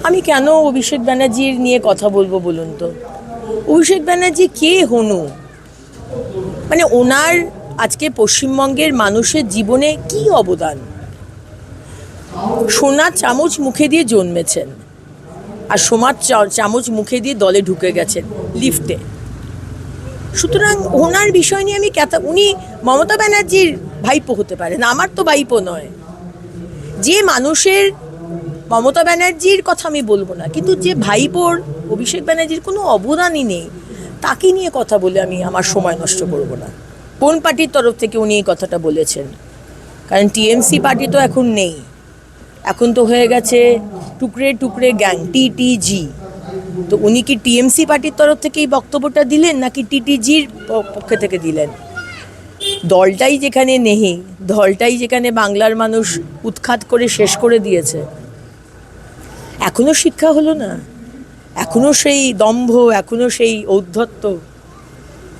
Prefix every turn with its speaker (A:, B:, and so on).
A: আমি কেন অভিষেক ব্যানার্জির নিয়ে কথা বলবো বলুন তো? অভিষেক ব্যানার্জি কে হনু? মানে ওনার আজকে পশ্চিমবঙ্গের মানুষের জীবনে কি অবদান? সোনার চামচ মুখে দিয়ে জন্মেছেন, আর সোনার চামচ মুখে দিয়ে দলে ঢুকে গেছেন লিফটে। সুতরাং ওনার বিষয় নিয়ে আমি উনি মমতা ব্যানার্জির ভাইপো হতে পারেন, আমার তো ভাইপো নয়। যে মানুষের, মমতা ব্যানার্জির কথা আমি বলবো না, কিন্তু যে ভাইপোর অভিষেক ব্যানার্জির কোনো অবদানই নেই, তাকে নিয়ে কথা বলে আমি আমার সময় নষ্ট করব না। কোন পার্টির তরফ থেকে উনি এই কথাটা বলেছেন? কারণ টিএমসি পার্টি তো এখন নেই, এখন তো হয়ে গেছে টুকরে টুকরে গ্যাং, টিটিজি। তো উনি কি টিএমসি পার্টির তরফ থেকে এই বক্তব্যটা দিলেন, নাকি টিটিজির পক্ষে থেকে দিলেন? দলটাই যেখানে নেই, দলটাই যেখানে বাংলার মানুষ উৎখাত করে শেষ করে দিয়েছে, এখনো শিক্ষা হলো না? এখনো সেই দম্ভ, এখনো সেই ঔদ্ধত্য।